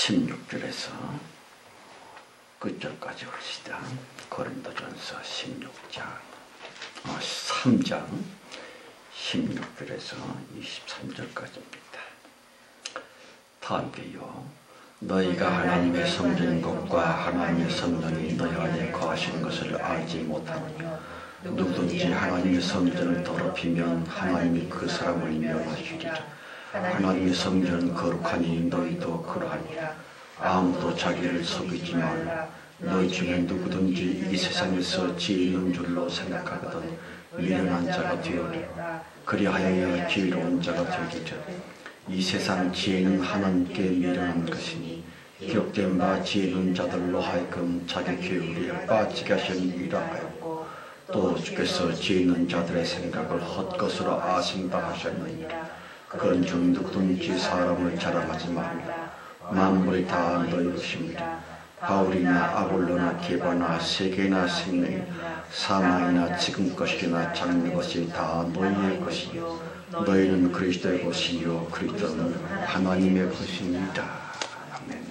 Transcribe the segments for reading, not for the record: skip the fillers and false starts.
16절에서 끝절까지 봅시다. 고린도전서 3장 16절에서 23절까지입니다. 다 함께요. 너희가 하나님의 성전인 것과 하나님의 성령이 너희 안에 거하시는 것을 알지 못하느냐. 누구든지 하나님의 성전을 더럽히면 하나님이 그 사람을 멸하시리라. 하나님의 성전은 거룩하니 너희도 그러하니라. 아무도 자기를 속이지 말라. 너희 중에 누구든지 이 세상에서 지혜로운 줄로 생각하거든 미련한 자가 되어라. 그리하여 지혜로운 자가 되기 전 이 세상 지혜는 하나님께 미련한 것이니 기록된 바 지혜로운 자들로 하여금 자기 계율에 빠지게 하시니라 하였고, 또 주께서 지혜 있는 자들의 생각을 헛것으로 아신다 하셨느니라. 그런 중 누구든지 사람을 자랑하지 말라. 만물이 다 너희 것입니다. 바울이나 아볼로나 게바나 세계나 생명이나 사망이나 지금 것이나 장래 것이 다 너희의 것이요 너희는 그리스도의 것이요 그리스도는 하나님의 것입니다. 아멘.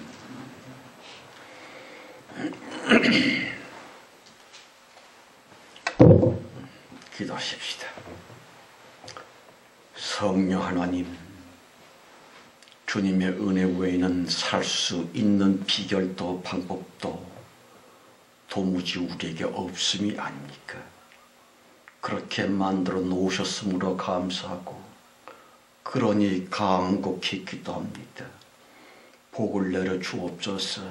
기도하십시다. 성령 하나님, 주님의 은혜 외에는 살 수 있는 비결도 방법도 도무지 우리에게 없음이 아닙니까? 그렇게 만들어 놓으셨으므로 감사하고, 그러니 간곡히 기도합니다. 복을 내려 주옵소서.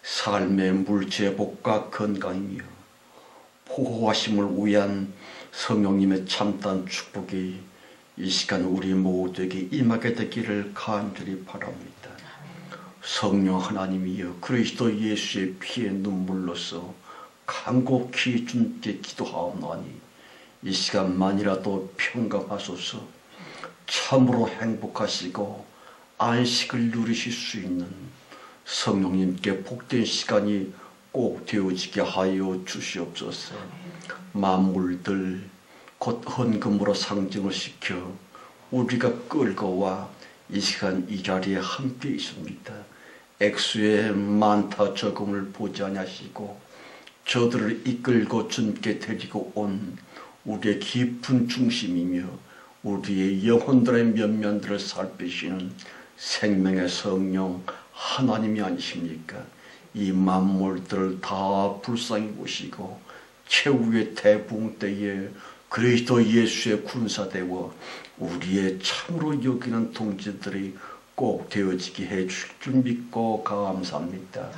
삶의 물제복과 건강이며 보호하심을 위한 성령님의 참다한 축복이 이 시간 우리 모두에게 임하게 되기를 간절히 바랍니다. 성령 하나님이여, 그리스도 예수의 피의 눈물로서 간곡히 주님께 기도하옵나니 이 시간만이라도 평강하소서. 참으로 행복하시고 안식을 누리실 수 있는 성령님께 복된 시간이 꼭 되어지게 하여 주시옵소서. 만물들 곧 헌금으로 상징을 시켜 우리가 끌고 와 이 시간 이 자리에 함께 있습니다. 액수의 많다 적음을 보지 아니하시고 저들을 이끌고 주님께 데리고 온 우리의 깊은 중심이며 우리의 영혼들의 면면들을 살피시는 생명의 성령 하나님이 아니십니까? 이 만물들을 다 불쌍히 보시고 최후의 대붕 때에 그리스도 예수의 군사되어 우리의 참으로 여기는 동지들이 꼭 되어지게 해줄 줄 믿고 감사합니다.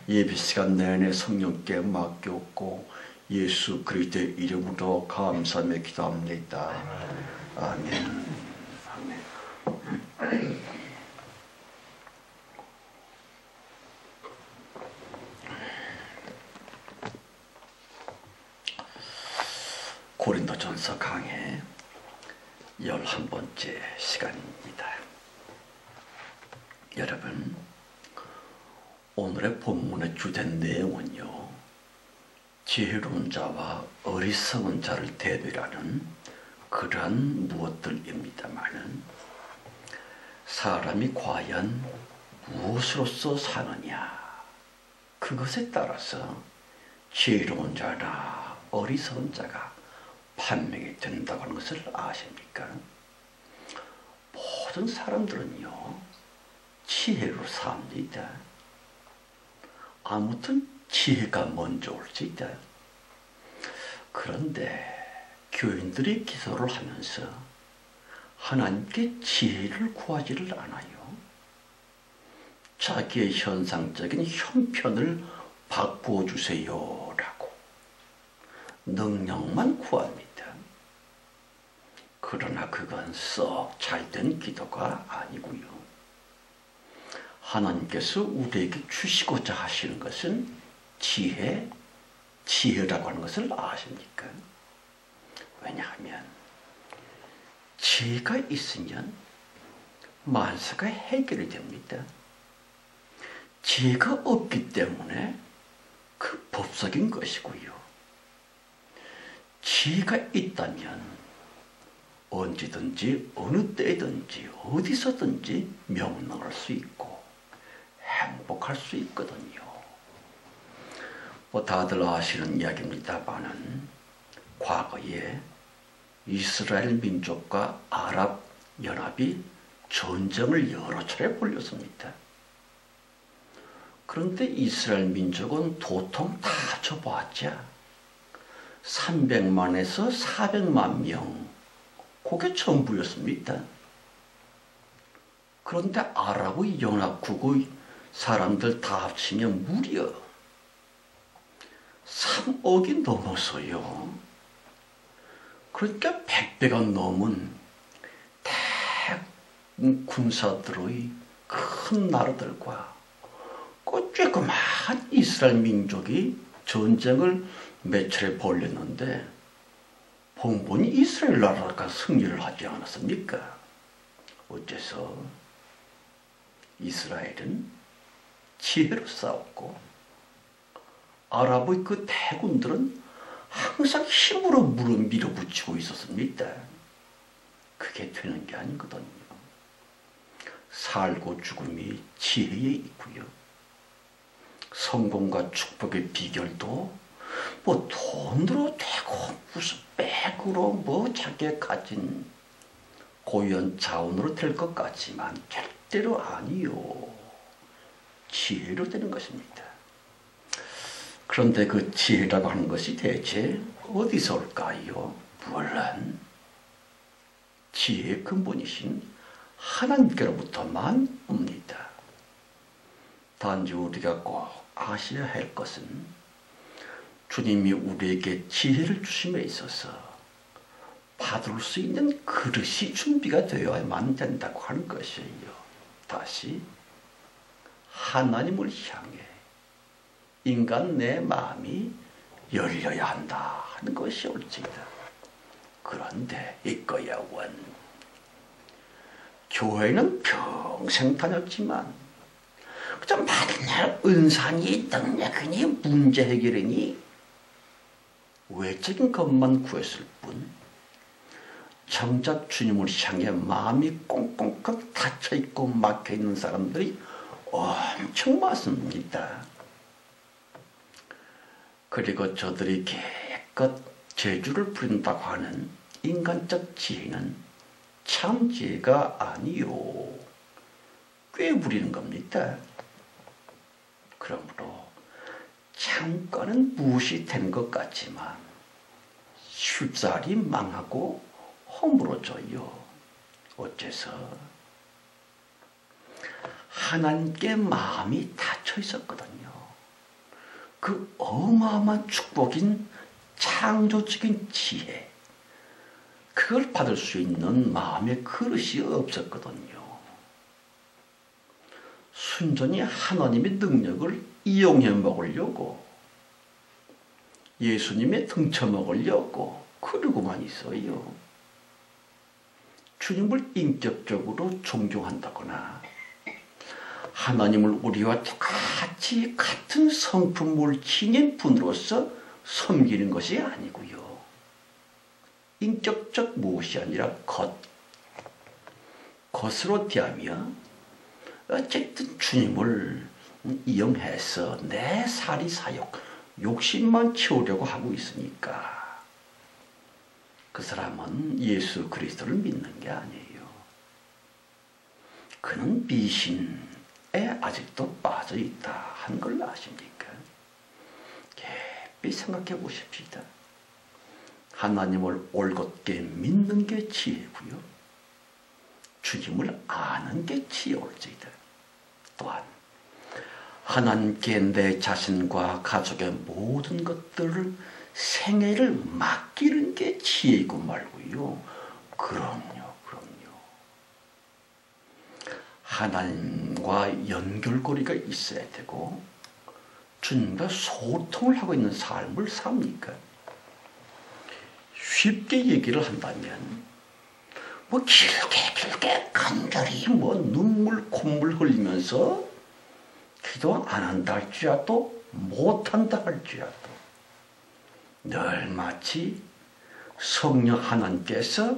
예배 시간 내내 성령께 맡겼고 예수 그리스도의 이름으로 감사하며 기도합니다. 아멘. 아멘. 고린도전서 강의 11번째 시간입니다. 여러분, 오늘의 본문의 주된 내용은요, 지혜로운 자와 어리석은 자를 대별하는 그러한 무엇들입니다마는, 사람이 과연 무엇으로서 사느냐, 그것에 따라서 지혜로운 자나 어리석은 자가 판명이 된다고 하는 것을 아십니까? 모든 사람들은요, 지혜로 삽니다. 아무튼 지혜가 먼저 올 수 있다. 그런데 교인들이 기도를 하면서 하나님께 지혜를 구하지를 않아요. 자기의 현상적인 형편을 바꾸어 주세요 라고 능력만 구합니다. 그러나 그건 썩 잘된 기도가 아니고요. 하나님께서 우리에게 주시고자 하시는 것은 지혜라고 하는 것을 아십니까? 왜냐하면 지혜가 있으면 만사가 해결이 됩니다. 지혜가 없기 때문에 그 법석인 것이고요. 지혜가 있다면 언제든지 어느 때든지 어디서든지 명령할 수 있고 행복할 수 있거든요. 뭐 다들 아시는 이야기입니다만은 과거에 이스라엘 민족과 아랍 연합이 전쟁을 여러 차례 벌였습니다. 그런데 이스라엘 민족은 도통 다 져봤자 300만에서 400만 명, 그게 전부였습니다. 그런데 아랍의 연합국의 사람들 다 합치면 무려 3억이 넘어서요. 그러니까 100배가 넘은 군사들의 큰 나라들과 그 쬐끄만 이스라엘 민족이 전쟁을 몇 차례 벌였는데 번번이 이스라엘 나라가 승리를 하지 않았습니까? 어째서 이스라엘은 지혜로 싸웠고 아랍의 그 대군들은 항상 힘으로 밀어붙이고 있었습니다. 그게 되는 게 아니거든요. 살고 죽음이 지혜에 있고요. 성공과 축복의 비결도 뭐 돈으로 되고 무슨 백으로 뭐 자기가 가진 고유한 자원으로 될 것 같지만 절대로 아니요. 지혜로 되는 것입니다. 그런데 그 지혜라고 하는 것이 대체 어디서 올까요? 물론 지혜의 근본이신 하나님께로부터만 옵니다. 단지 우리가 꼭 아셔야 할 것은 주님이 우리에게 지혜를 주심에 있어서 받을 수 있는 그릇이 준비가 되어야만 된다고 하는 것이에요. 다시 하나님을 향해 인간 내 마음이 열려야 한다 하는 것이 옳지다. 그런데 이거야 원. 교회는 평생 다녔지만 그저 맨날 은산이 있다느냐 그니 문제 해결이니 외적인 것만 구했을 뿐 정작 주님을 향해 마음이 꽁꽁 닫혀있고 막혀있는 사람들이 엄청 많습니다. 그리고 저들이 개껏 재주를 부린다고 하는 인간적 지혜는 참 지혜가 아니요. 꽤 부리는 겁니다. 그러므로 잠깐은 무시되는 것 같지만 쉽사리 망하고 허물어져요. 어째서? 하나님께 마음이 닫혀 있었거든요. 그 어마어마한 축복인 창조적인 지혜, 그걸 받을 수 있는 마음의 그릇이 없었거든요. 순전히 하나님의 능력을 이용해 먹으려고, 예수님의 등쳐 먹으려고 그러고만 있어요. 주님을 인격적으로 존경한다거나 하나님을 우리와 똑같이 같은 성품을 지닌 분으로서 섬기는 것이 아니고요. 인격적 무엇이 아니라 겉으로 대하며 어쨌든 주님을 이용해서 내 사리사욕, 욕심만 채우려고 하고 있으니까 그 사람은 예수 그리스도를 믿는 게 아니에요. 그는 미신에 아직도 빠져있다 하는 걸 아십니까? 깊이 생각해 보십시다. 하나님을 올곧게 믿는 게 지혜고요. 주님을 아는 게 지혜올지이다. 또한 하나님께 내 자신과 가족의 모든 것들을 생애를 맡기는 게 지혜이고 말고요. 그럼요. 하나님과 연결고리가 있어야 되고 주님과 소통을 하고 있는 삶을 삽니까? 쉽게 얘기를 한다면 뭐 길게 간절히 뭐 눈물 콧물 흘리면서 기도 안 한다 할지라도 못한다 할지라도 늘 마치 성령 하나님께서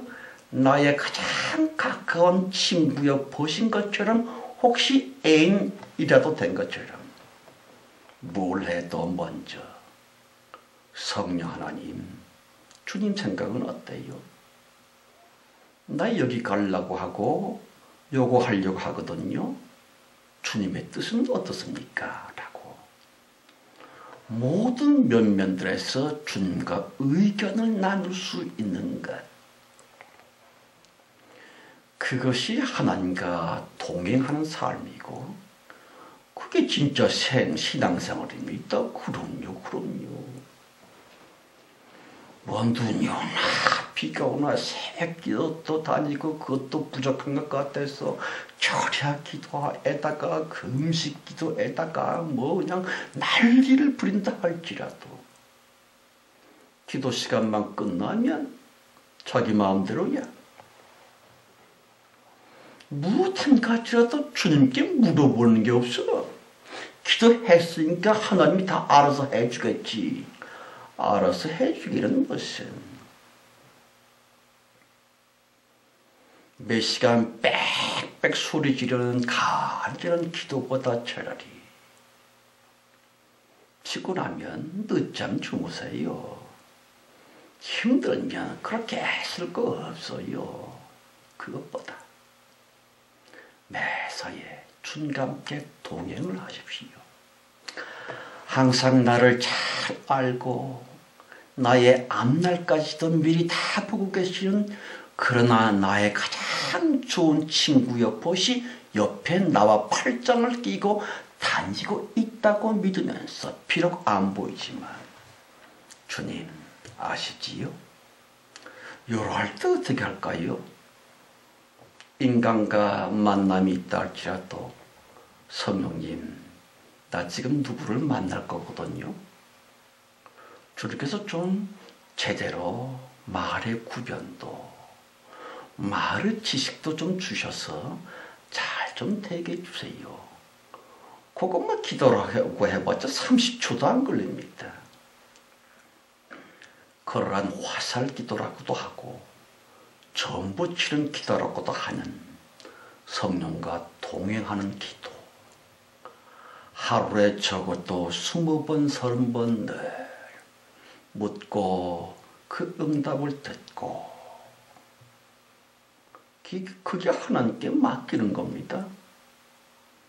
나의 가장 가까운 친구여 보신 것처럼 혹시 애인이라도 된 것처럼 뭘 해도 먼저 성령 하나님, 주님 생각은 어때요? 나 여기 가려고 하고 요거 하려고 하거든요. 주님의 뜻은 어떻습니까? 라고 모든 면면들에서 주님과 의견을 나눌 수 있는 것, 그것이 하나님과 동행하는 삶이고 그게 진짜 신앙생활입니다. 그럼요. 원두냐 비가 오나 새벽기도도 다니고 그것도 부족한 것 같아서 철야 기도에다가 금식 기도에다가 뭐 그냥 난리를 부린다 할지라도 기도 시간만 끝나면 자기 마음대로야. 무엇 한 가지라도 주님께 물어보는 게 없어. 기도했으니까 하나님이 다 알아서 해주겠지. 알아서 해주기는 무슨 몇 시간 빽빽 소리 지르는 간절한 기도보다 차라리 피곤하면 늦잠 주무세요. 힘들면 그렇게 쓸 거 없어요. 그것보다 매사에 주님과 함께 동행을 하십시오. 항상 나를 잘 알고 나의 앞날까지도 미리 다 보고 계시는, 그러나 나의 가장 좋은 친구 여봇이 옆에 나와 팔짱을 끼고 다니고 있다고 믿으면서 비록 안 보이지만 주님 아시지요? 요럴 때 어떻게 할까요? 인간과 만남이 있다 할지라도 성령님 나 지금 누구를 만날 거거든요. 주님께서 좀 제대로 말의 구변도 말의 지식도 좀 주셔서 잘 좀 되게 해주세요. 그것만 기도라고 해봤자 30초도 안 걸립니다. 그러한 화살 기도라고도 하고 전부 치는 기도라고도 하는 성령과 동행하는 기도, 하루에 적어도 20번 30번 늘 묻고 그 응답을 듣고, 그게 하나님께 맡기는 겁니다.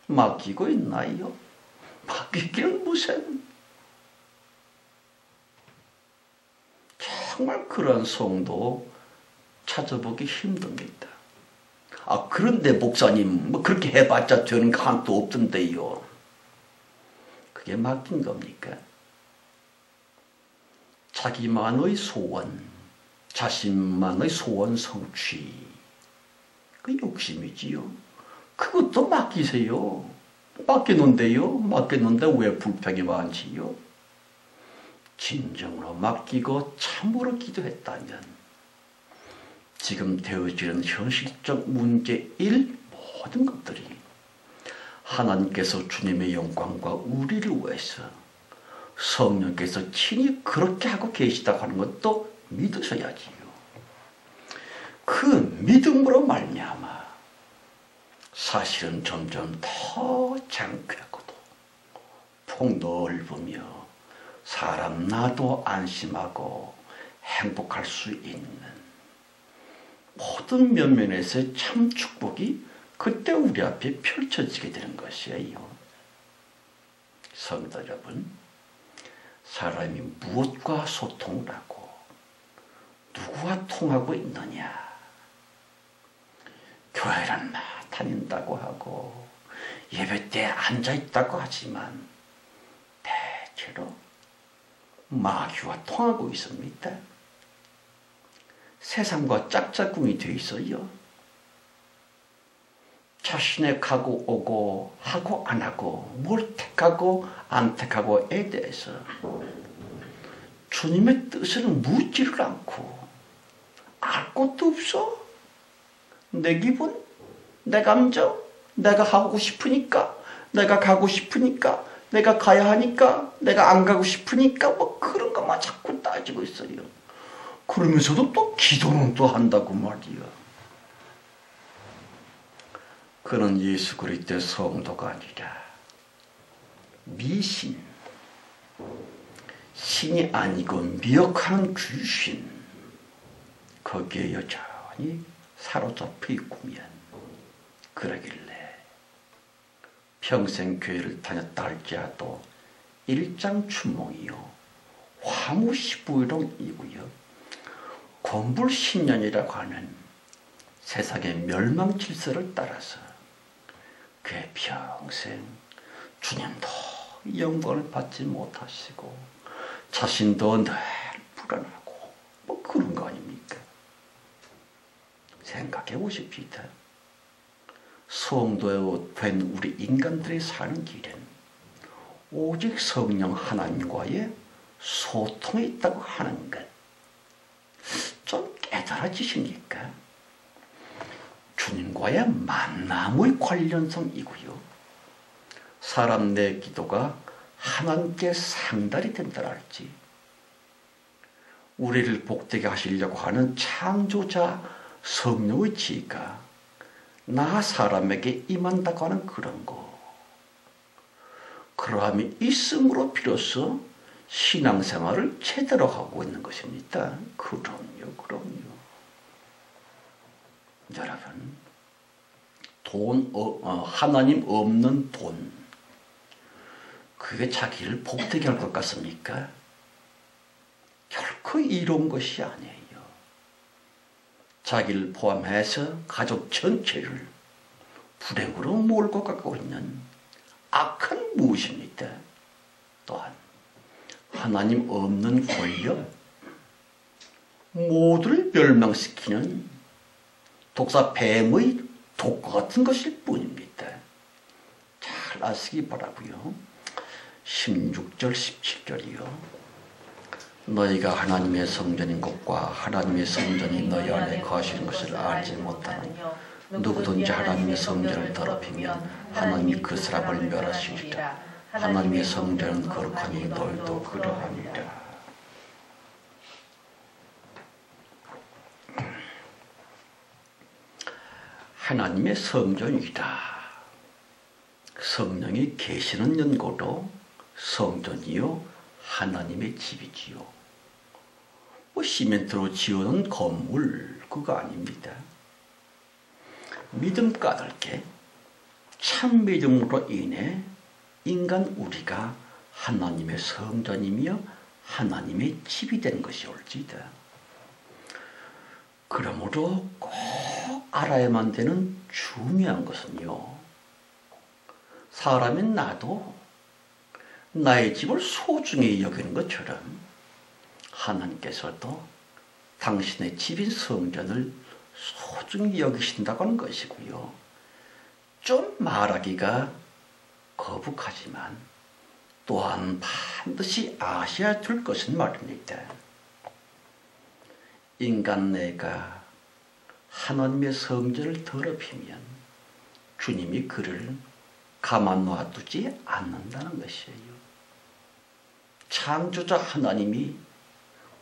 맡기고 있나요? 맡기기는 무슨, 정말 그런 성도 찾아보기 힘듭니다. 그런데 목사님 뭐 그렇게 해봤자 되는 거 한도 없던데요. 그게 맡긴 겁니까? 자기만의 소원, 자신만의 소원 성취, 그 욕심이지요. 그것도 맡기세요. 맡겼는데 왜 불평이 많지요? 진정으로 맡기고 참으로 기도했다면 지금 되어지는 현실적 문제일 모든 것들이 하나님께서 주님의 영광과 우리를 위해서 성령께서 친히 그렇게 하고 계시다고 하는 것도 믿으셔야지요. 그 믿음으로 말미암아 사실은 점점 더 장쾌하고도 폭넓으며 사람 나도 안심하고 행복할 수 있는 모든 면면에서의 참 축복이 그때 우리 앞에 펼쳐지게 되는 것이에요. 성도 여러분, 사람이 무엇과 소통을 하고 누구와 통하고 있느냐? 교회는 다닌다고 하고 예배 때 앉아있다고 하지만 대체로 마귀와 통하고 있습니다. 세상과 짝짝꿍이 되어 있어요. 자신의 가고 오고 하고 안 하고 뭘 택하고 안 택하고에 대해서 주님의 뜻을 묻지를 않고 알 것도 없어. 내 기분, 내 감정, 내가 하고 싶으니까, 내가 가고 싶으니까, 내가 가야 하니까, 내가 안 가고 싶으니까 뭐 그런 것만 자꾸 따지고 있어요. 그러면서도 또 기도는 또 한다고 말이야. 그는 예수 그리스도의 성도가 아니라 미신, 신이 아니고 미혹하는 귀신, 거기에 여전히 사로잡혀 있구면 그러길래 평생 교회를 다녔다 할지라도 일장춘몽이요 화무시부롱이고요 권불신년이라고 하는 세상의 멸망질서를 따라서 그의 평생 주님도 영광을 받지 못하시고 자신도 늘 불안하고 뭐 그런 거 아닙니까? 생각해 보십시다. 성도에 된 우리 인간들이 사는 길은 오직 성령 하나님과의 소통이 있다고 하는 것 좀 깨달아지십니까? 주님과의 만남의 관련성이고요. 사람 내 기도가 하나님께 상달이 된다 할지 우리를 복되게 하시려고 하는 창조자 성령의 지혜가 나 사람에게 임한다고 하는 그런 거. 그러함이 있음으로 비로소 신앙생활을 제대로 하고 있는 것입니다. 그럼요, 그럼요. 여러분, 하나님 없는 돈, 그게 자기를 복되게 할 것 같습니까? 결코 이로운 것이 아니에요. 자기를 포함해서 가족 전체를 불행으로 몰고 가고 있는 악한 무엇입니까? 또한 하나님 없는 권력, 모두를 멸망시키는 독사 뱀의 독과 같은 것일 뿐입니다. 잘 아시기 바라고요. 16절 17절이요. 너희가 하나님의 성전인 것과 하나님의 성전이 너희 안에 거하시는 것을 알지 못하는 누구든지 하나님의 성전을 더럽히면 하나님이 그 사람을 멸하시리라. 하나님의 성전은 거룩하니 너희도 그러하니라. 하나님의 성전이다. 성령이 계시는 연고로 성전이요 하나님의 집이지요. 뭐 시멘트로 지어놓은 건물 그거 아닙니다. 믿음 까닭에 참 믿음으로 인해 인간 우리가 하나님의 성전이며 하나님의 집이 된 것이 옳지다. 그러므로 꼭 알아야만 되는 중요한 것은요. 사람인 나도 나의 집을 소중히 여기는 것처럼 하나님께서도 당신의 집인 성전을 소중히 여기신다고 하는 것이고요. 좀 말하기가 거북하지만 또한 반드시 아셔야 될 것은 말입니다. 인간 내가 하나님의 성전을 더럽히면 주님이 그를 가만 놔두지 않는다는 것이에요. 창조자 하나님이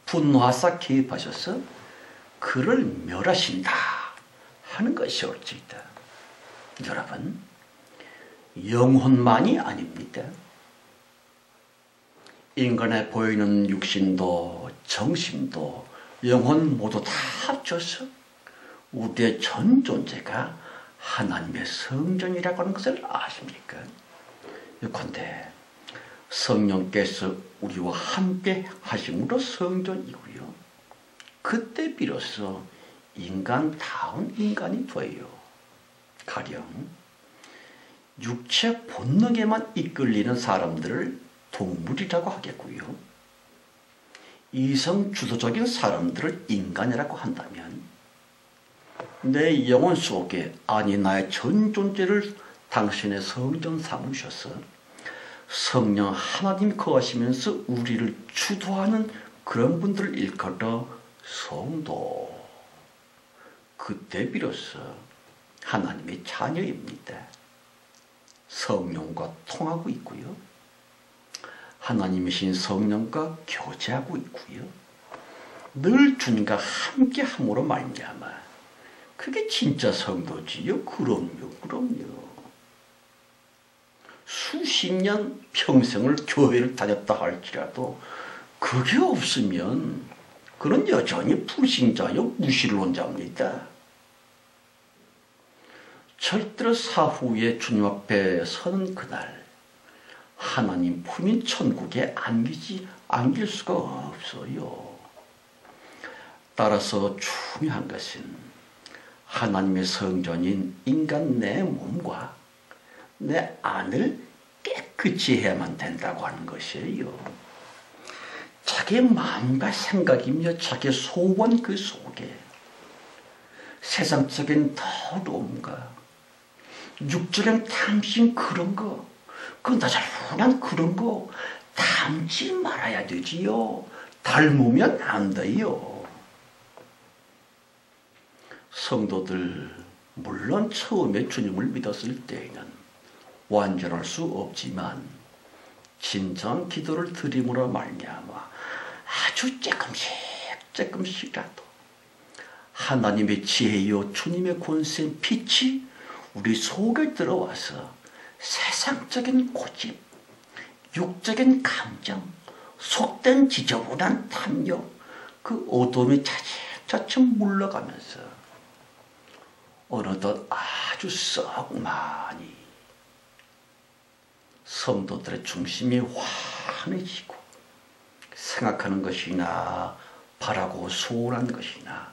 분노하사 개입하셔서 그를 멸하신다 하는 것이 옳지다. 여러분, 영혼만이 아닙니다. 인간에 보이는 육신도 정신도 영혼 모두 다 합쳐서 우리의 전 존재가 하나님의 성전이라고 하는 것을 아십니까? 예컨대 성령께서 우리와 함께 하심으로 성전이고요. 그때 비로소 인간다운 인간이 돼요. 가령 육체 본능에만 이끌리는 사람들을 동물이라고 하겠고요. 이성 주도적인 사람들을 인간이라고 한다면 내 영혼 속에 아니 나의 전 존재를 당신의 성전 삼으셔서 성령 하나님 거하시면서 우리를 주도하는 그런 분들을 일컬어 성도. 그때 비로소 하나님의 자녀입니다. 성령과 통하고 있고요. 하나님이신 성령과 교제하고 있고요. 늘 주님과 함께함으로 말미암아 그게 진짜 성도지요. 그럼요, 그럼요. 수십 년 평생을 교회를 다녔다 할지라도 그게 없으면 그는 여전히 불신자요, 무신론자입니다. 절대로 사후에 주님 앞에 서는 그날 하나님 품인 천국에 안길 수가 없어요. 따라서 중요한 것은 하나님의 성전인 인간 내 몸과 내 안을 깨끗이 해야만 된다고 하는 것이에요. 자기 마음과 생각이며 자기 소원 그 속에 세상적인 더러움과 육적인 탐심 그런 거, 그 나잘못한 그런 거 담지 말아야 되지요. 닮으면 안 돼요. 성도들 물론 처음에 주님을 믿었을 때에는 완전할 수 없지만 진정한 기도를 드림으로 말미암아 아주 조금씩이라도 하나님의 지혜요 주님의 권세의 빛이 우리 속에 들어와서 세상적인 고집, 육적인 감정, 속된 지저분한 탐욕, 그 어둠이 차츰 물러가면서 어느덧 아주 썩 많이 성도들의 중심이 환해지고 생각하는 것이나 바라고 소원한 것이나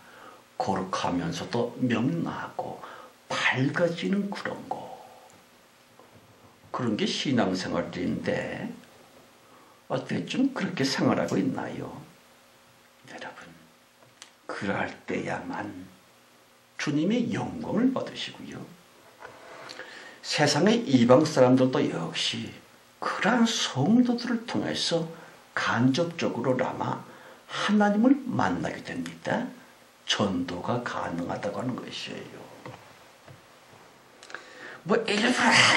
거룩하면서도 명랑하고 밝아지는 그런 거. 그런 게 신앙생활인데 어떻게 좀 그렇게 생활하고 있나요? 여러분, 그럴 때야만 주님의 영광을 받으시고요. 세상의 이방 사람들도 역시 그러한 성도들을 통해서 간접적으로나마 하나님을 만나게 됩니다. 전도가 가능하다고 하는 것이에요. 뭐 일부러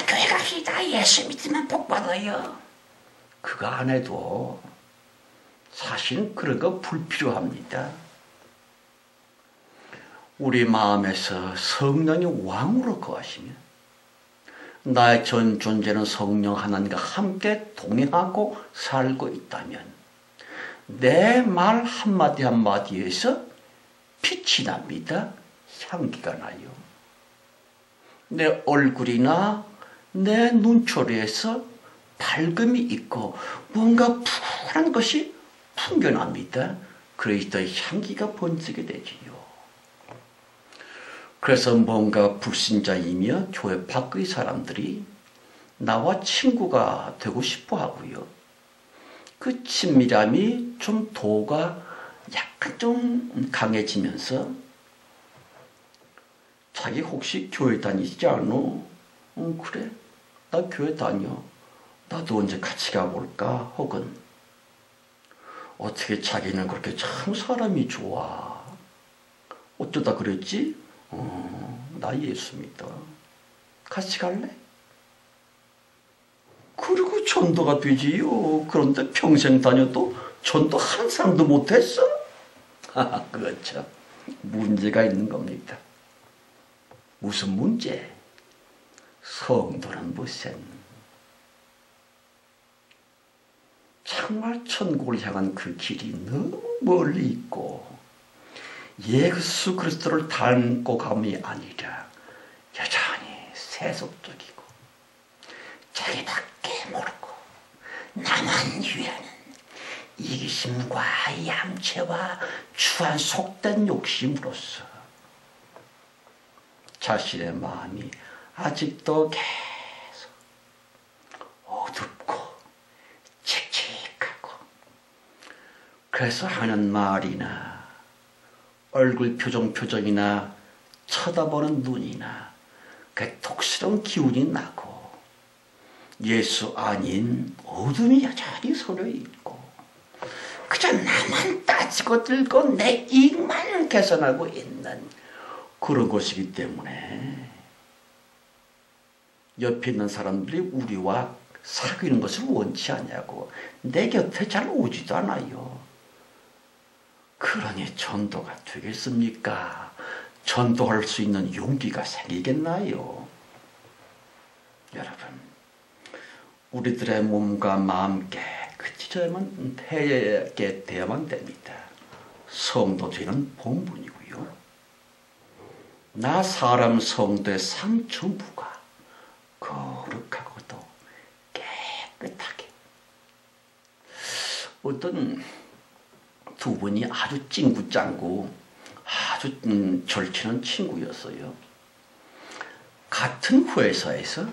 교회 갑시다. 예수 믿으면 복 받아요. 그거 안 해도 사실은 그런 거 불필요합니다. 우리 마음에서 성령이 왕으로 거하시면 나의 전 존재는 성령 하나님과 함께 동행하고 살고 있다면 내 말 한마디 한마디에서 빛이 납니다. 향기가 나요. 내 얼굴이나 내 눈초리에서 밝음이 있고 뭔가 푸른 것이 풍겨납니다. 그리스도의 향기가 번지게 되지요. 그래서 뭔가 불신자이며 교회 밖의 사람들이 나와 친구가 되고 싶어 하고요. 그 친밀함이 좀 도가 약간 좀 강해지면서 자기 혹시 교회 다니지 않어? 그래, 나 교회 다녀. 나도 언제 같이 가볼까? 혹은 어떻게 자기는 그렇게 참 사람이 좋아. 어쩌다 그랬지? 나 예수 믿어. 같이 갈래? 그리고 전도가 되지요. 그런데 평생 다녀도 전도 한 사람도 못했어? 그렇죠. 문제가 있는 겁니다. 무슨 문제? 성도는 무슨 정말 천국을 향한 그 길이 너무 멀리 있고 예수 그리스도를 닮고 감이 아니라 여전히 세속적이고 자기밖에 모르고 나만 위하는 이기심과 얌체와 추한 속된 욕심으로서 자신의 마음이 아직도 계속 어둡고 칙칙하고 그래서 하는 말이나 얼굴 표정이나 쳐다보는 눈이나 그 독스러운 기운이 나고 예수 아닌 어둠이 여전히 서려 있고 그저 나만 따지고 들고 내 이익만 개선하고 있는 그런 것이기 때문에 옆에 있는 사람들이 우리와 사귀는 것을 원치 않냐고 내 곁에 잘 오지도 않아요. 그러니 전도가 되겠습니까? 전도할 수 있는 용기가 생기겠나요? 여러분, 우리들의 몸과 마음 깨끗이 되어야만 됩니다. 성도되는 본분이고요. 나 사람 성도의 상천부가 거룩하고 또 깨끗하게. 어떤 두 분이 아주 찡구짱구 아주 절친한 친구였어요. 같은 회사에서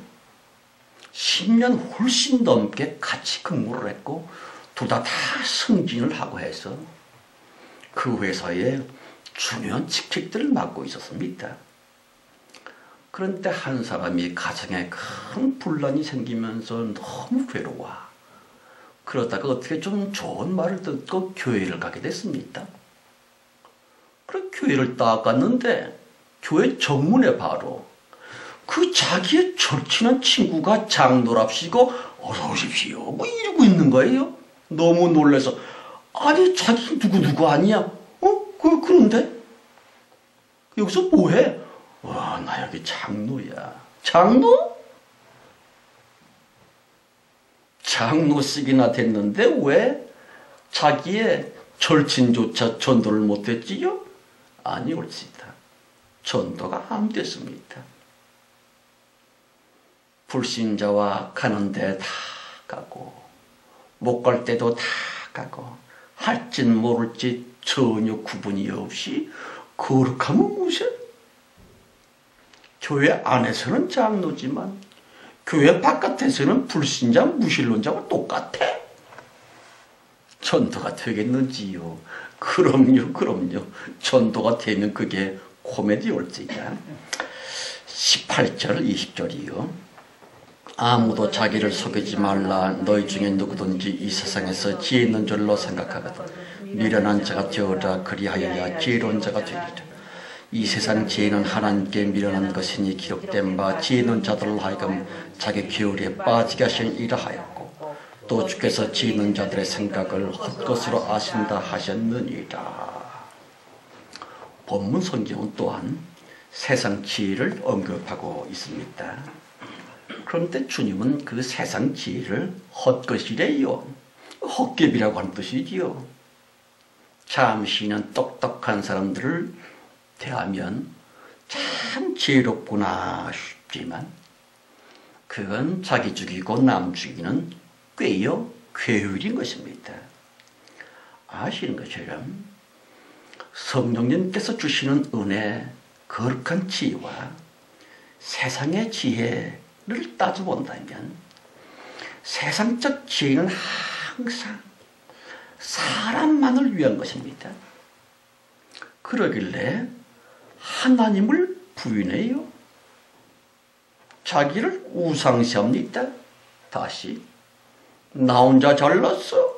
10년 훨씬 넘게 같이 근무를 했고 둘 다 승진을 하고 해서 그 회사에 중요한 직책들을 맡고 있었습니다. 그런데 한 사람이 가정에 큰 분란이 생기면서 너무 괴로워. 그러다가 어떻게 좀 좋은 말을 듣고 교회를 가게 됐습니다. 그래 교회를 딱 갔는데 교회 정문에 바로 그 자기의 절친한 친구가 장로랍시고 어서 오십시오 뭐 이러고 있는 거예요. 너무 놀라서 아니 자기 누구 아니야? 그런데 여기서 뭐해? 와, 나 여기 장로야. 장로? 장로씩이나 됐는데 왜 자기의 절친조차 전도를 못했지요? 아니 옳습니다. 전도가 안 됐습니다. 불신자와 가는데 다 가고 못 갈 때도 다 가고 할진 모를지 전혀 구분이 없이 거룩하면 무엇이야? 교회 안에서는 장로지만 교회 바깥에서는 불신자 무신론자와 똑같아. 전도가 되겠는지요? 그럼요. 전도가 되면 그게 코미디 올지야. 18절 20절이요. 아무도 자기를 속이지 말라. 너희 중에 누구든지 이 세상에서 지혜 있는 줄로 생각하거든 미련한 자가 되어라. 그리하여야 지혜로운 자가 되리라. 이 세상 지혜는 하나님께 미련한 것이니 기록된 바 지혜 있는 자들로 하여금 자기 교리에 빠지게 하시니라 하였고 또 주께서 지혜 있는 자들의 생각을 헛것으로 아신다 하셨느니라. 본문 성경은 또한 세상 지혜를 언급하고 있습니다. 그런데 주님은 그 세상 지혜를 헛것이래요. 헛개비라고 하는 뜻이지요. 잠시는 똑똑한 사람들을 대하면 참 지혜롭구나 싶지만 그건 자기 죽이고 남 죽이는 꾀요 괴율인 것입니다. 아시는 것처럼 성령님께서 주시는 은혜, 거룩한 지혜와 세상의 지혜를 따져본다면 세상적 지혜는 항상 사람만을 위한 것입니다. 그러길래 하나님을 부인해요. 자기를 우상시합니다. 다시 나 혼자 잘났어.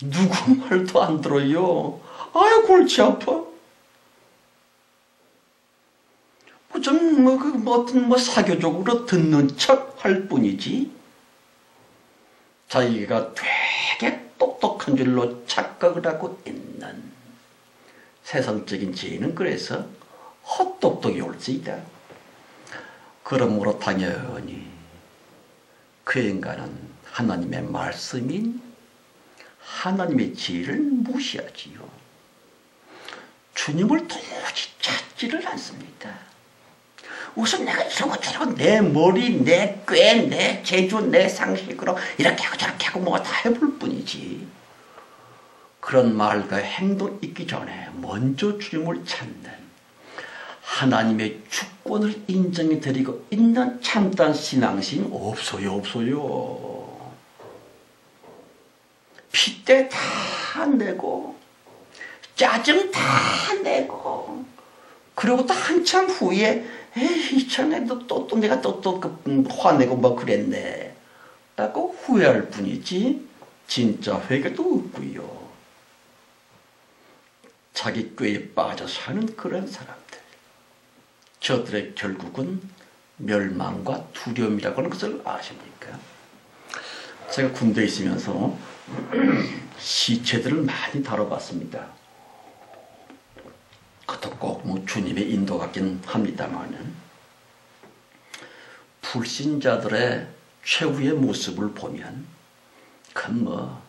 누구 말도 안 들어요. 아유 골치 아파. 어떤 사교적으로 듣는 척 할 뿐이지 자기가 되게 똑똑한 줄로 착각을 하고 있는 세상적인 지혜는 그래서 헛똑똑이 올지이다. 그러므로 당연히 그 인간은 하나님의 말씀인 하나님의 지혜를 무시하지요. 주님을 도무지 찾지를 않습니다. 우선 내가 이러고 저러고 내 머리, 내 꾀, 내 재주, 내 상식으로 이렇게 하고 저렇게 하고 뭐가 다 해볼 뿐이지. 그런 말과 행동 있기 전에 먼저 주님을 찾는 하나님의 주권을 인정해 드리고 있는 참된 신앙심 없어요. 핏대 다 내고 짜증 다 내고 그리고 또 한참 후에 에이 이전에 또 내가 또 화내고 뭐 그랬네 라고 후회할 뿐이지 진짜 회개도 없고요. 자기 꾀에 빠져 사는 그런 사람들, 저들의 결국은 멸망과 두려움이라고 하는 것을 아십니까? 제가 군대에 있으면서 시체들을 많이 다뤄봤습니다. 그것도 꼭 뭐 주님의 인도 같긴 합니다만은 불신자들의 최후의 모습을 보면 그건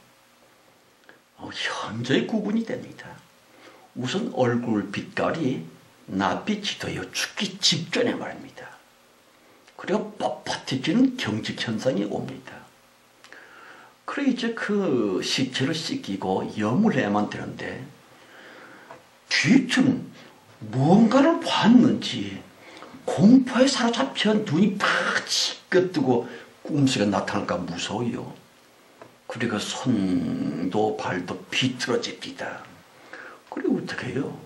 현저히 구분이 됩니다. 우선 얼굴 빛깔이 낯빛이 되어 죽기 직전에 말입니다. 그리고 뻣뻣해지는 경직현상이 옵니다. 그래 이제 그 시체를 씻기고 염을 해야만 되는데 뒤쯤 무언가를 봤는지 공포에 사로잡혀 눈이 팍 찌꺼뜨고 꿈속에 나타날까 무서워요. 그리고 손도 발도 비틀어집니다. 그리고 어떻게 해요?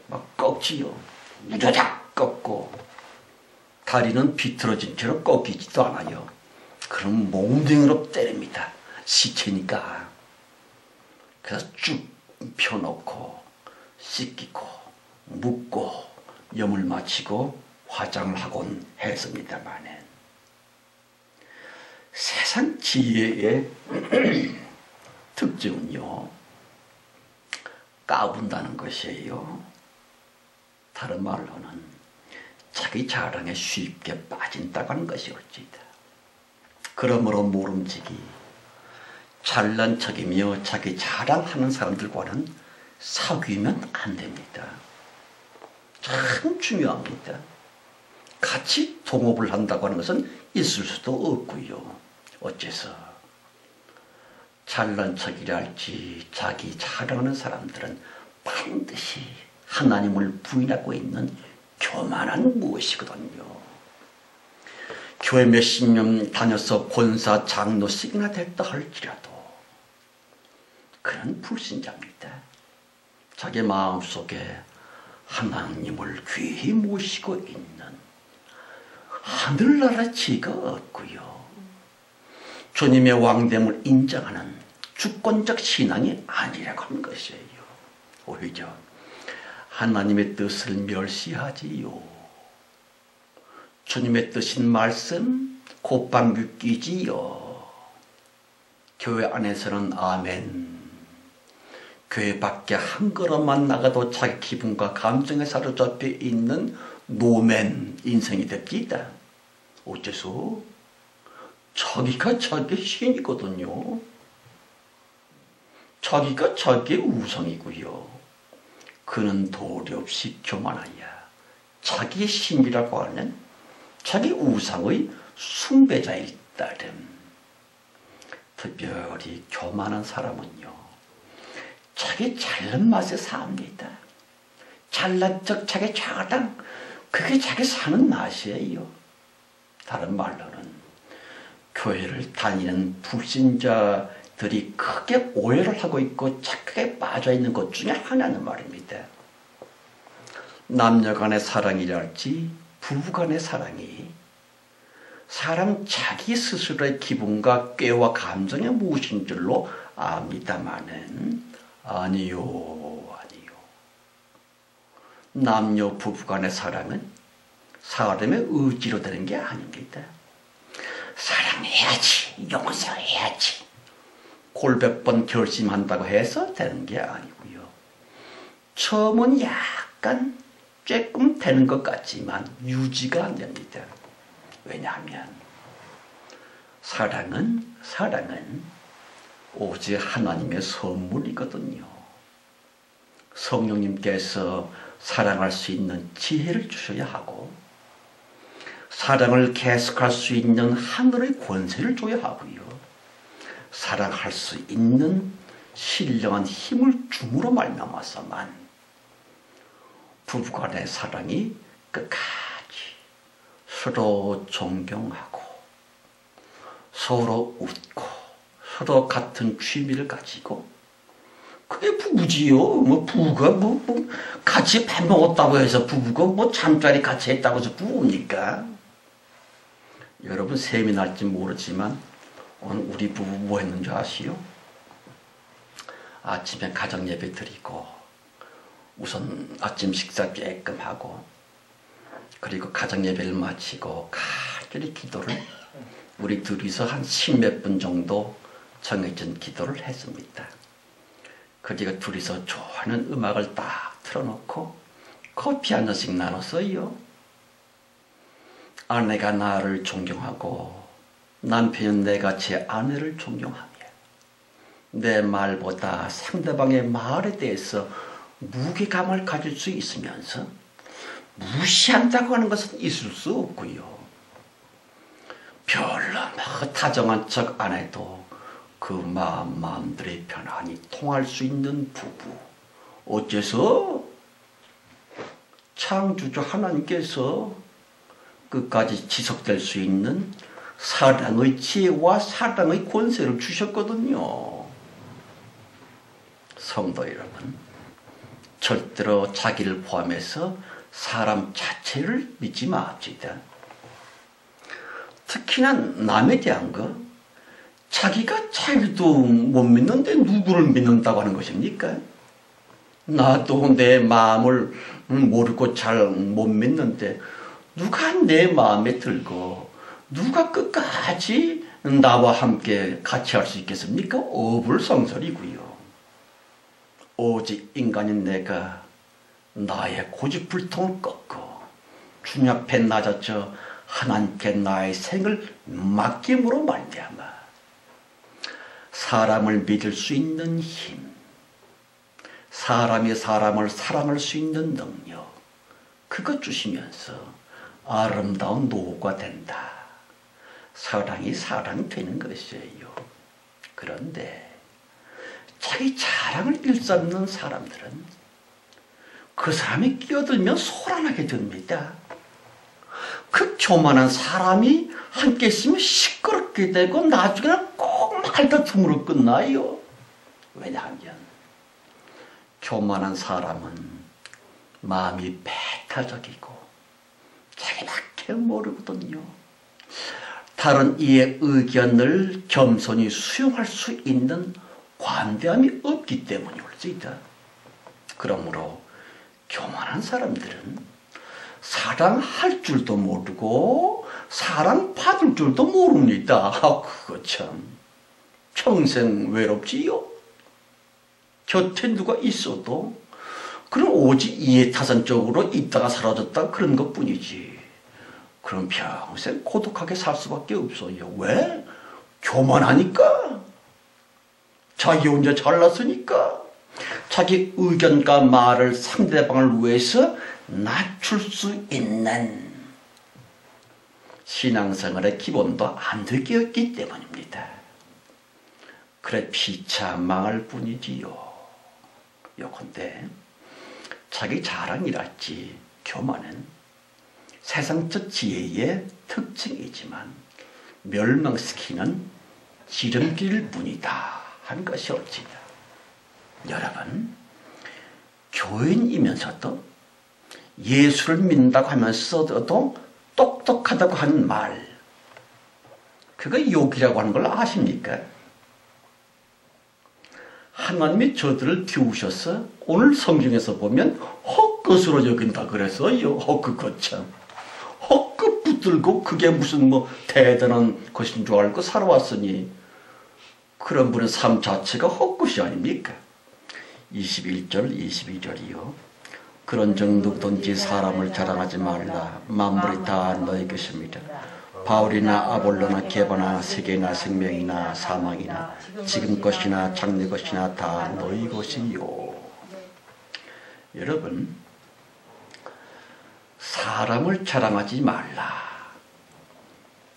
막 꺾지요. 우자작 꺾고 다리는 비틀어진 채로 꺾이지도 않아요. 그럼 몽둥이로 때립니다. 시체니까. 그래서 쭉 펴놓고 씻기고 묶고 염을 마치고 화장을 하곤 했습니다만 세상 지혜의 특징은요, 까분다는 것이에요. 다른 말로는 자기 자랑에 쉽게 빠진다고 하는 것이올지다. 그러므로 모름지기 잘난 척이며 자기 자랑하는 사람들과는 사귀면 안 됩니다. 참 중요합니다. 같이 동업을 한다고 하는 것은 있을 수도 없고요. 어째서 잘난 척이라 할지 자기 자랑하는 사람들은 반드시 하나님을 부인하고 있는 교만한 무엇이거든요. 교회 몇십 년 다녀서 권사 장로씩이나 됐다 할지라도 그는 불신자입니다. 자기 마음속에 하나님을 귀히 모시고 있는 하늘나라 지가 없고요. 주님의 왕됨을 인정하는 주권적 신앙이 아니라고 하는 것이에요. 오히려 하나님의 뜻을 멸시하지요. 주님의 뜻인 말씀 곧방귀 끼지요. 교회 안에서는 아멘, 교회 밖에 한 걸음만 나가도 자기 기분과 감정에 사로잡혀 있는 노맨 인생이 됩니다. 어째서? 자기가 자기의 신이거든요. 자기가 자기의 우상이고요. 그는 도리없이 교만하여 자기의 신이라고 하는 자기 우상의 숭배자일 따름. 특별히 교만한 사람은요, 자기 잘난 맛에 삽니다. 잘난 척 자기 자랑, 그게 자기 사는 맛이에요. 다른 말로는 교회를 다니는 불신자들이 크게 오해를 하고 있고 착각에 빠져 있는 것 중에 하나는 말입니다. 남녀 간의 사랑이랄지 부부 간의 사랑이 사람 자기 스스로의 기분과 꾀와 감정에 무엇인 줄로 압니다마는 아니요. 남녀 부부 간의 사랑은 사람의 의지로 되는 게 아닙니다. 사랑해야지, 용서해야지, 골백 번 결심한다고 해서 되는 게 아니고요. 처음은 약간 조금 되는 것 같지만 유지가 안 됩니다. 왜냐하면 사랑은 오직 하나님의 선물이거든요. 성령님께서 사랑할 수 있는 지혜를 주셔야 하고 사랑을 계속할 수 있는 하늘의 권세를 줘야 하고요. 사랑할 수 있는 신령한 힘을 줌으로 말미암아서만 부부간의 사랑이 끝까지 서로 존경하고 서로 웃고 서로 같은 취미를 가지고 그게 부부지요. 부부가 같이 밥 먹었다고 해서 부부가 잠자리 같이 했다고 해서 부부입니까? 여러분 셈이 날지 모르지만 오늘 우리 부부 뭐 했는지 아시오? 아침에 가정 예배 드리고 우선 아침 식사 조금 하고 그리고 가정 예배를 마치고 간절히 기도를 우리 둘이서 한 10몇 분 정도 정해진 기도를 했습니다. 그리고 둘이서 좋아하는 음악을 딱 틀어놓고 커피 한 잔씩 나눴어요. 아내가 나를 존경하고 남편은 내가 제 아내를 존경하며 내 말보다 상대방의 말에 대해서 무게감을 가질 수 있으면서 무시한다고 하는 것은 있을 수 없고요. 별로 다정한 척 안 해도 그 마음들이 편안히 통할 수 있는 부부. 어째서 창조주 하나님께서 끝까지 지속될 수 있는 사랑의 지혜와 사랑의 권세를 주셨거든요. 성도 여러분, 절대로 자기를 포함해서 사람 자체를 믿지 맙시다. 특히나 남에 대한 거, 자기가 자기도 못 믿는데 누구를 믿는다고 하는 것입니까? 나도 내 마음을 모르고 잘 못 믿는데 누가 내 마음에 들고 누가 끝까지 나와 함께 같이 할 수 있겠습니까? 어불성설이고요. 오직 인간인 내가 나의 고집불통을 꺾고 주님 앞에 낮아져 하나님께 나의 생을 맡김으로 말미암아 사람을 믿을 수 있는 힘, 사람이 사람을 사랑할 수 있는 능력, 그것 주시면서 아름다운 노후가 된다. 사랑이 사랑이 되는 것이에요. 그런데 자기 자랑을 일삼는 사람들은 그 사람이 끼어들면 소란하게 됩니다. 그 교만한 사람이 함께 있으면 시끄럽게 되고 나중에는 꼭 말다툼으로 끝나요. 왜냐하면 교만한 사람은 마음이 배타적이고 자기밖에 모르거든요. 다른 이의 의견을 겸손히 수용할 수 있는 관대함이 없기 때문이 올지이다. 그러므로 교만한 사람들은 사랑할 줄도 모르고 사랑받을 줄도 모릅니다. 그거 참 평생 외롭지요. 곁에 누가 있어도 그럼 오직 이해타산적으로 있다가 사라졌다 그런 것뿐이지. 그럼 평생 고독하게 살 수밖에 없어요. 왜? 교만하니까. 자기 혼자 잘났으니까. 자기 의견과 말을 상대방을 위해서 낮출 수 있는 신앙생활의 기본도 안 되었기 때문입니다. 그래 피차 망할 뿐이지요. 요컨대 자기 자랑이랄지 교만은 세상적 지혜의 특징이지만 멸망시키는 지름길 뿐이다 한 것이 옳지다. 여러분, 교인이면서도 예수를 믿는다고 하면서도 똑똑하다고 하는 말, 그거 욕이라고 하는 걸 아십니까? 하나님이 저들을 키우셔서 오늘 성경에서 보면 헛것으로 여긴다 그래서요. 그거 참 헛것 붙들고 그게 무슨 대단한 것인 줄 알고 살아왔으니 그런 분의 삶 자체가 헛것이 아닙니까? 21절 22절이요. 그런즉 누구든지 사람을 자랑하지 말라. 만물이 다 너희 것입니다. 바울이나 아볼로나 게바나 세계나 생명이나 사망이나 지금 것이나 장래 것이나 다 너희 것이요. 여러분, 사람을 자랑하지 말라.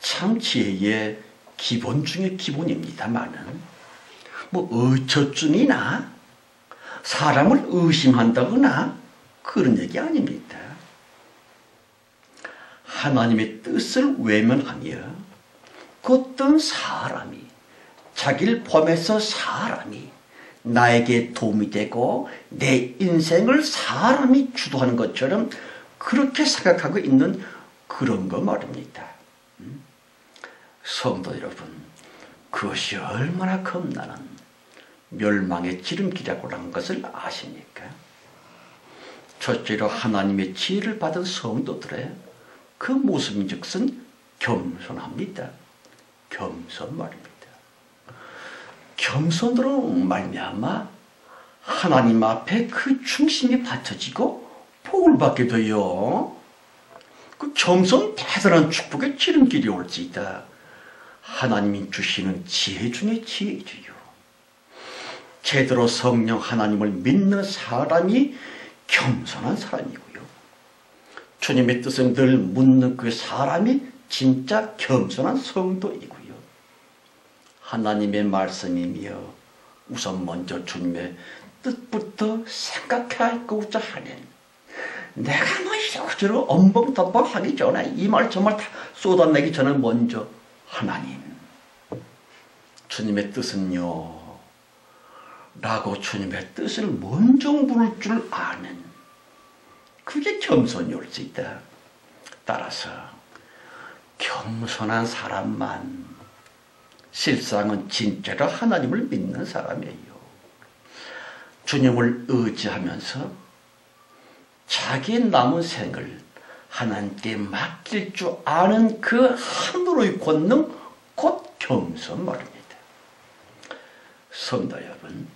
참 지혜의 기본 중의 기본입니다만은 의처증이나 사람을 의심한다거나 그런 얘기 아닙니다. 하나님의 뜻을 외면하며 그 어떤 사람이 자기를 포함해서 사람이 나에게 도움이 되고 내 인생을 사람이 주도하는 것처럼 그렇게 생각하고 있는 그런 거 말입니다. 성도 여러분, 그것이 얼마나 겁나는 멸망의 지름길이라고 하는 것을 아십니까? 첫째로 하나님의 지혜를 받은 성도들의 그 모습인즉슨 겸손합니다. 겸손 말입니다. 겸손으로 말미암아 하나님 앞에 그 중심이 받쳐지고 복을 받게 돼요. 그 겸손 대단한 축복의 지름길이 올지이다. 하나님이 주시는 지혜 중에 지혜지요. 제대로 성령 하나님을 믿는 사람이 겸손한 사람이고요. 주님의 뜻을 늘 묻는 그 사람이 진짜 겸손한 성도이고요. 하나님의 말씀이며 우선 먼저 주님의 뜻부터 생각하고자 하는, 내가 뭐 이러저러 엄벙덤벙 하기 전에, 이 말 저 말 다 쏟아내기 전에 먼저 하나님, 주님의 뜻은요 라고 주님의 뜻을 먼저 물을 줄 아는, 그게 겸손이 올 수 있다. 따라서 겸손한 사람만 실상은 진짜로 하나님을 믿는 사람이에요. 주님을 의지하면서 자기 남은 생을 하나님께 맡길 줄 아는 그 하늘의 권능, 곧 겸손 말입니다. 성도 여러분,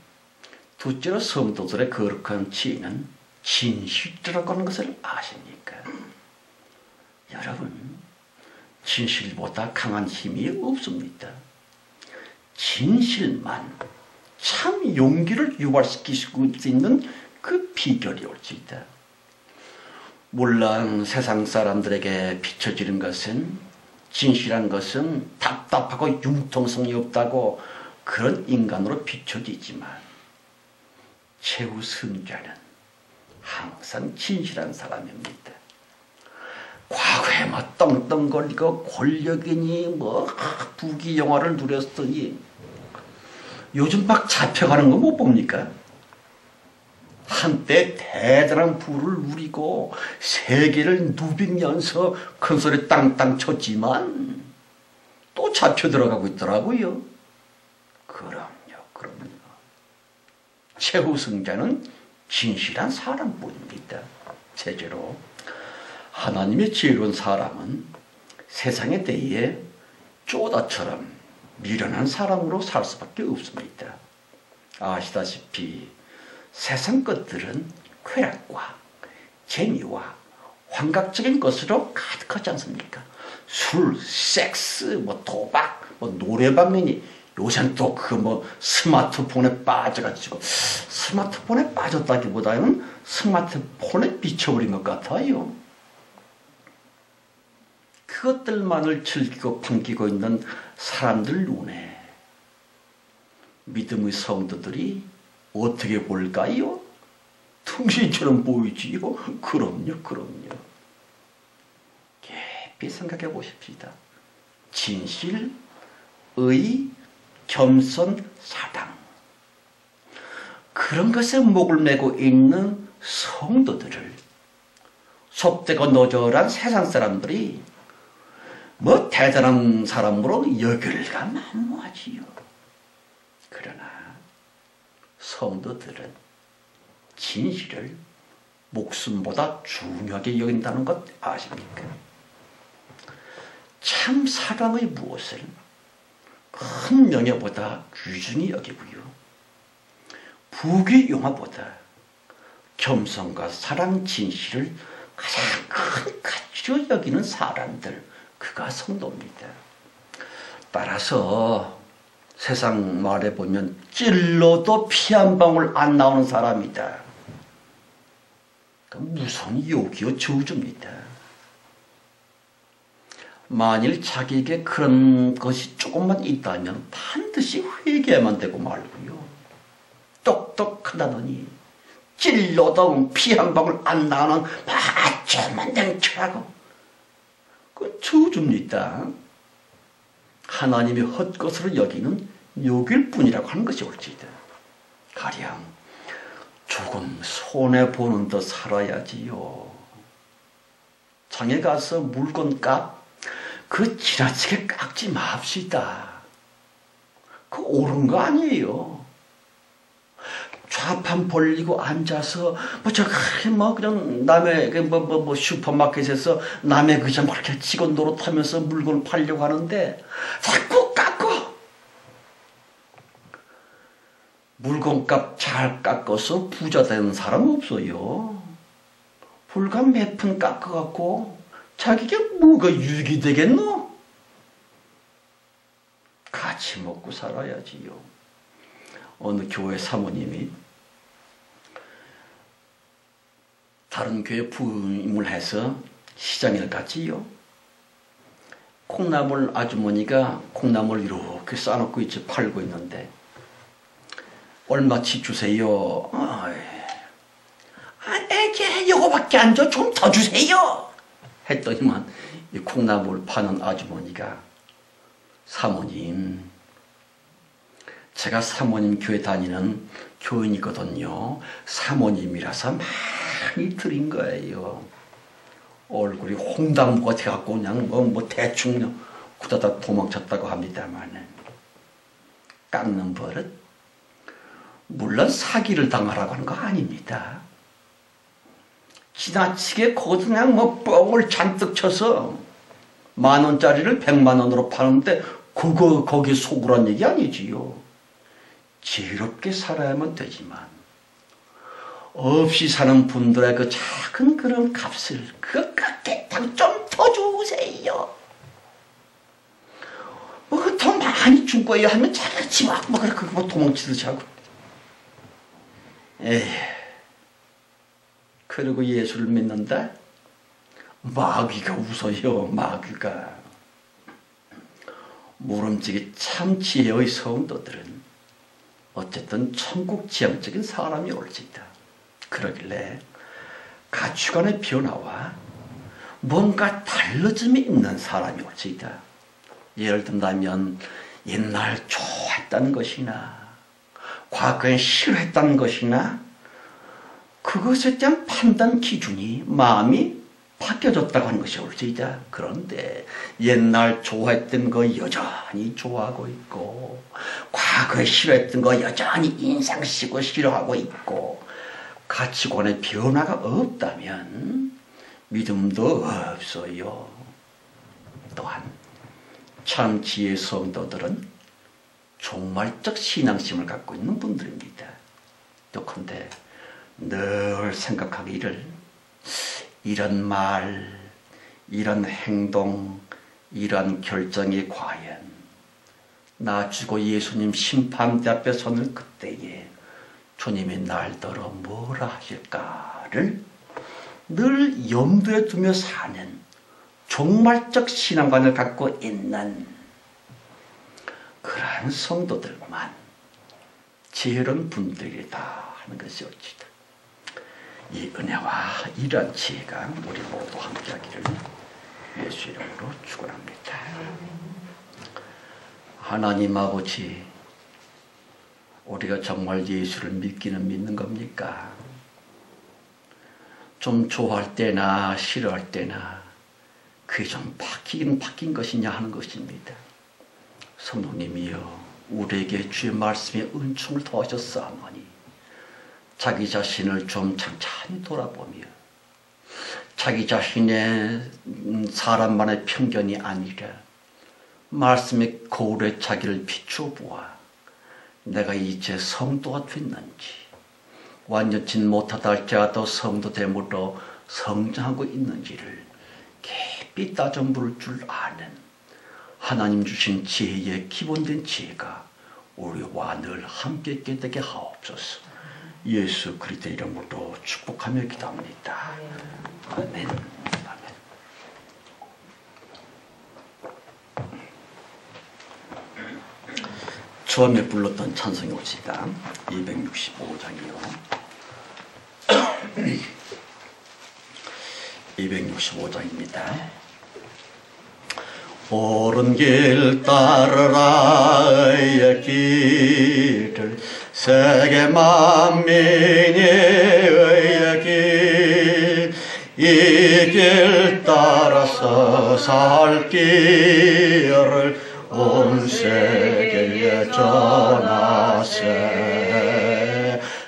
둘째로 성도들의 거룩한 지혜는 진실이라고 하는 것을 아십니까? 여러분, 진실보다 강한 힘이 없습니다. 진실만 참 용기를 유발시킬 수 있는 그 비결이 올 수 있다. 물론 세상 사람들에게 비춰지는 것은, 진실한 것은 답답하고 융통성이 없다고 그런 인간으로 비춰지지만, 최후 승자는 항상 진실한 사람입니다. 과거에 뭐 떵떵거리고 권력이니 뭐 부귀영화를 누렸더니 요즘 막 잡혀가는 거 못 봅니까? 한때 대단한 부를 누리고 세계를 누비면서 큰소리 땅땅 쳤지만 또 잡혀 들어가고 있더라고요. 그럼요. 최후 승자는 진실한 사람뿐입니다. 셋째로, 하나님의 지혜로운 사람은 세상에 대해 쪼다처럼 미련한 사람으로 살 수밖에 없습니다. 아시다시피 세상 것들은 쾌락과 재미와 환각적인 것으로 가득하지 않습니까? 술, 섹스, 뭐 도박, 뭐 노래방이니, 요새는 또 그 뭐 스마트폰에 빠져가지고, 스마트폰에 빠졌다기보다는 스마트폰에 미쳐버린 것 같아요. 그것들만을 즐기고 반기고 있는 사람들 눈에 믿음의 성도들이 어떻게 볼까요? 퉁신처럼 보이지요? 그럼요. 깊이 생각해 보십시다. 진실, 의, 겸손, 사랑, 그런 것에 목을 메고 있는 성도들을 속되고 노절한 세상 사람들이 뭐 대단한 사람으로 여길까 만무하지요. 그러나 성도들은 진실을 목숨보다 중요하게 여긴다는 것 아십니까? 참 사랑의 무엇을 큰 명예보다 귀중히 여기고요, 부귀영화보다 겸손과 사랑, 진실을 가장 큰 가치로 여기는 사람들, 그가 성도입니다. 따라서 세상 말에 보면 찔러도 피 한 방울 안 나오는 사람이다. 무서운 욕이요 저주입니다. 만일 자기에게 그런 것이 조금만 있다면 반드시 회개만 되고 말고요, 똑똑하다더니 찔러도 피 한 방울 안 나오는 마초만 냉철하고, 그 저주입니다. 하나님이 헛것으로 여기는 욕일 뿐이라고 하는 것이 옳지다. 가령 조금 손해보는 듯 살아야지요. 장에 가서 물건값 그 지나치게 깎지 맙시다. 그 옳은 거 아니에요. 좌판 벌리고 앉아서 뭐 그냥 남의 뭐 슈퍼마켓에서 남의 그냥 그렇게 직원 노릇하면서 물건을 팔려고 하는데 자꾸 깎어. 물건값 잘 깎아서 부자 되는 사람 없어요. 불과 몇 푼 깎아갖고 자기가 뭐가 유익이 되겠노? 같이 먹고 살아야지요. 어느 교회 사모님이 다른 교회 부임을 해서 시장에 갔지요. 콩나물 아주머니가 콩나물 이렇게 싸놓고 이제 팔고 있는데 얼마치 주세요. 이게 요거밖에 안 줘. 좀 더 주세요. 했더니만 이 콩나물 파는 아주머니가 사모님, 제가 사모님 교회 다니는 교인이거든요. 사모님이라서 많이 드린 거예요. 얼굴이 홍당무가 돼갖고 그냥 뭐 대충 구다다 도망쳤다고 합니다만 깎는 버릇? 물론 사기를 당하라고 하는 거 아닙니다. 지나치게 거기서 그냥 뭐 뻥을 잔뜩 쳐서 10,000원짜리를 100만원으로 파는데 거기에 속으란 얘기 아니지요. 지혜롭게 살아야만 되지만 없이 사는 분들의 그 작은 그런 값을 그거 깎겠다고 좀 더 주세요. 더 많이 준 거예요 하면 자같이 막 그거 도망치듯이 하고. 그리고 예수를 믿는다? 마귀가 웃어요. 마귀가. 모름지기 참 지혜의 성도들은 어쨌든 천국 지향적인 사람이 올지다. 그러길래 가치관의 변화와 뭔가 달라짐이 있는 사람이 올지다. 예를 든다면 옛날 좋아했다는 것이나 과거에 싫어했다는 것이나 그것에 대한 판단 기준이 마음이 바뀌어졌다고 하는 것이 올지이다. 그런데 옛날 좋아했던 거 여전히 좋아하고 있고 과거에 싫어했던 거 여전히 인상 쓰고 싫어하고 있고 가치관의 변화가 없다면 믿음도 없어요. 또한 참 지혜의 성도들은 종말적 신앙심을 갖고 있는 분들입니다. 또컨대 늘 생각하기를 이런 말, 이런 행동, 이런 결정이 과연 나 주고 예수님 심판대 앞에 서는 그때에 주님이 날더러 뭐라 하실까를 늘 염두에 두며 사는 종말적 신앙관을 갖고 있는 그러한 성도들만 지혜로운 분들이다 하는 것이 옳지다. 이 은혜와 이러한 지혜가 우리 모두 함께하기를 예수 이름으로 축원합니다. 하나님 아버지, 우리가 정말 예수를 믿기는 믿는 겁니까? 좀 좋아할 때나 싫어할 때나 그게 좀 바뀌긴 바뀐 것이냐 하는 것입니다. 성령님이여, 우리에게 주의 말씀에 은총을 더하셨사오니 자기 자신을 좀 찬찬히 돌아보며 자기 자신의 사람만의 편견이 아니라 말씀의 거울에 자기를 비추어 보아 내가 이제 성도가 됐는지 완전치 못하다 할지라도 성도됨으로 성장하고 있는지를 깊이 따져 물을 줄 아는 하나님 주신 지혜의 기본된 지혜가 우리와 늘 함께 있게 되게 하옵소서. 예수 그리스도의 이름으로 축복하며 기도합니다. 아멘. 처음에 불렀던 찬송이 옵시다. 265장이요. 265장입니다. 옳은 길 따르라 의 길을 세계 만민이 의의 길, 이 길 따라서 살 길을 온 세계에 전하세.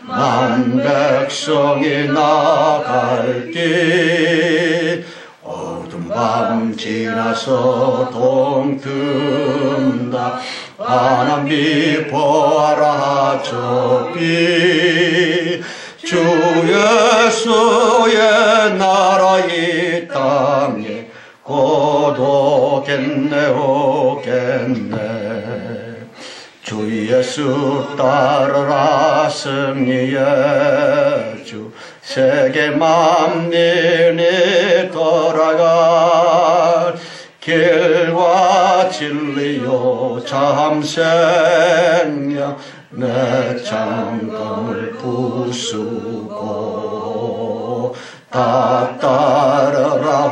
만 백성이 나갈 길 어두운 밤 지나서 동튼다. 하나님 보아라 저 빛 주 예수의 나 이 땅에 곧 오겠네 오겠네. 주 예수 따르라 승리의 주 세계 만민이 돌아갈 길과 진리요 참 생명 내 장검을 부수고 다 따르라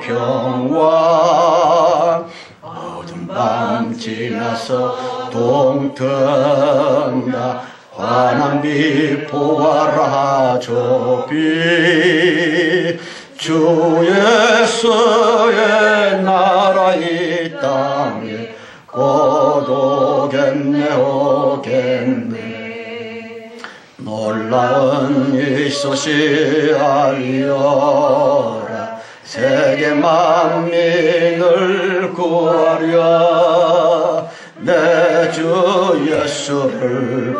화평왕. 어두운 밤 지나서 동튼다 환한 빛 보아라 저비. 주 예수의 나라 이 땅에 곧 오겠네 오겠네. 놀라운 이 소식 알리어라 세계 만민을 구하려 내 주 예수를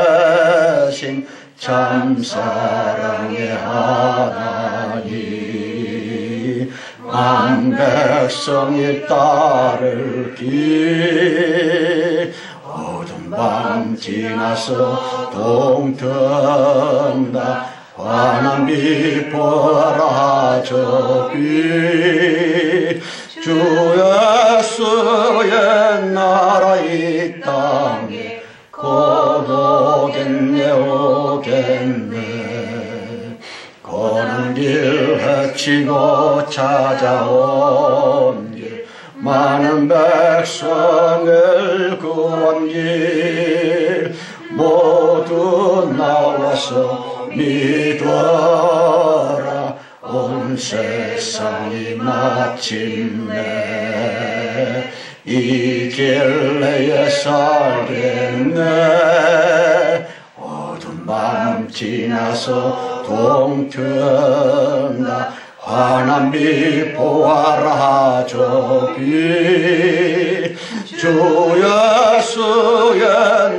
보내신 참 사랑의 하나님. 만 백성이 따르기 어두운 밤 지나서 동튼다 환한 빛 보아라 저비. 주 예수의 나라 이 땅에 곧 오겠네 오겠네. 고난 길 헤치고 찾아온 길 많은 백성을 구한 길 모두 나와서 믿어라. 온 세상이 마침내 이 길 내에 살겠네. 어두운 밤 지나서 동튼다 환한 빛 보아라 저비. 주 예수의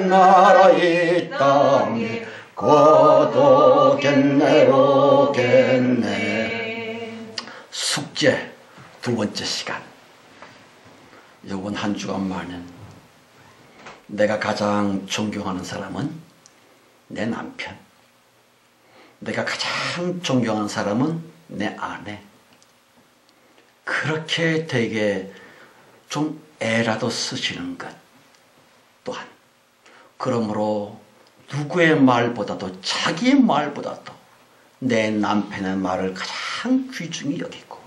나라 이 땅에 곧 오겠네 오겠네. 숙제 두 번째 시간. 요번 한 주간만은 내가 가장 존경하는 사람은 내 남편, 내가 가장 존경하는 사람은 내 아내. 그렇게 되게 좀 애라도 쓰시는 것 또한, 그러므로 누구의 말보다도 자기의 말보다도 내 남편의 말을 가장 귀중히 여기고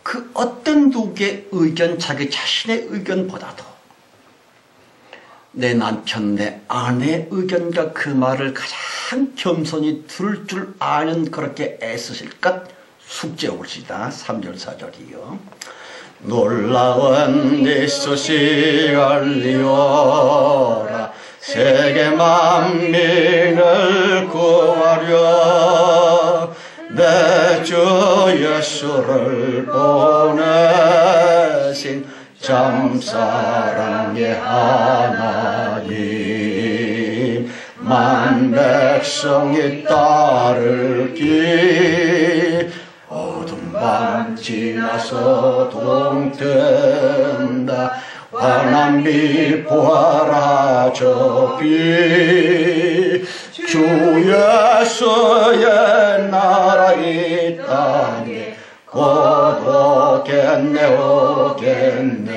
그 어떤 누구의 의견, 자기 자신의 의견보다도 내 남편, 내 아내의 의견과 그 말을 가장 겸손히 들을 줄 아는 그렇게 애쓰실 것 숙제 옵시다. 3절 4절이요. 놀라운 이 소식 알리오라 세계 만민을 구하려 내 주 예수를 보내신 참 사랑의 하나님. 만 백성이 따르기 어두운 밤 지나서 동튼다 환한 빛 보아라 저비. 주 예수의 나라 이 땅에 곧 오겠네 오겠네.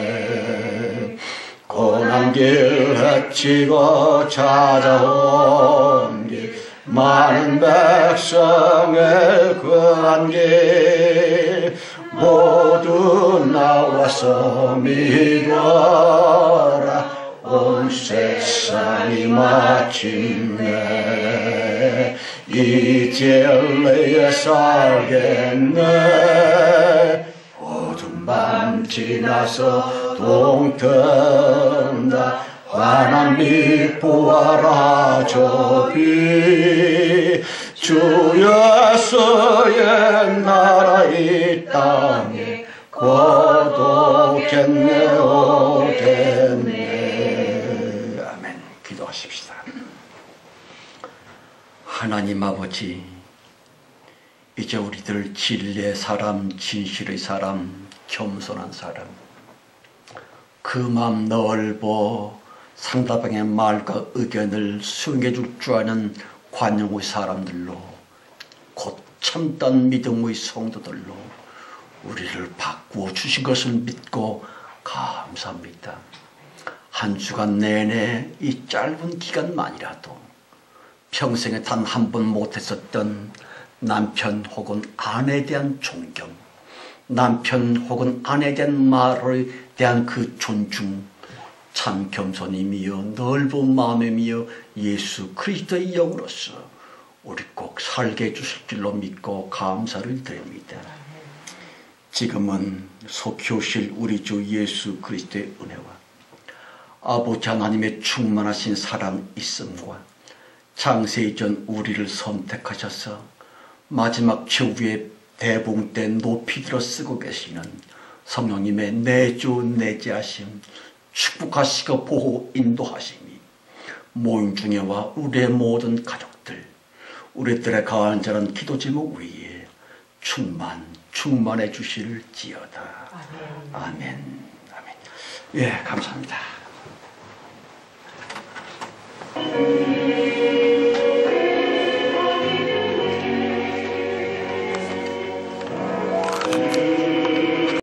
고난 길 헤치고 찾아온 길 많은 백성을 구한 길 모두 나와서 믿어라. 온 세상이 마침내 이 진리에 살겠네. 어두운 밤 지나서 동튼다 환한 빛 보아라 저비. 주 예수의 나라 이 땅에 곧 오겠네 오겠네. 아멘. 기도하십시다. 하나님 아버지, 이제 우리들 진리의 사람, 진실의 사람, 겸손한 사람, 그 마음 넓어 상대방의 말과 의견을 수용해 줄 줄 아는 관용의 사람들로, 곧 참된 믿음의 성도들로 우리를 바꾸어 주신 것을 믿고 감사합니다. 한 주간 내내 이 짧은 기간만이라도 평생에 단 한 번 못했었던 남편 혹은 아내에 대한 존경, 남편 혹은 아내에 대한 말에 대한 그 존중, 참 겸손임이여 넓은 마음이여 예수 그리스도의 영으로서 우리 꼭 살게 해주실 줄로 믿고 감사를 드립니다. 지금은 속히 오실 우리 주 예수 그리스도의 은혜와 아버지 하나님의 충만하신 사랑 있음과 창세 이전 우리를 선택하셔서 마지막 최후의 대봉 때 높이 들어 쓰고 계시는 성령님의 내주 내재하심, 축복하시고 보호 인도하심이 모임 중에와 우리의 모든 가족들, 우리들의 간절한 기도 제목 위에 충만해 주실지어다. 아멘. 아멘. 예, 감사합니다.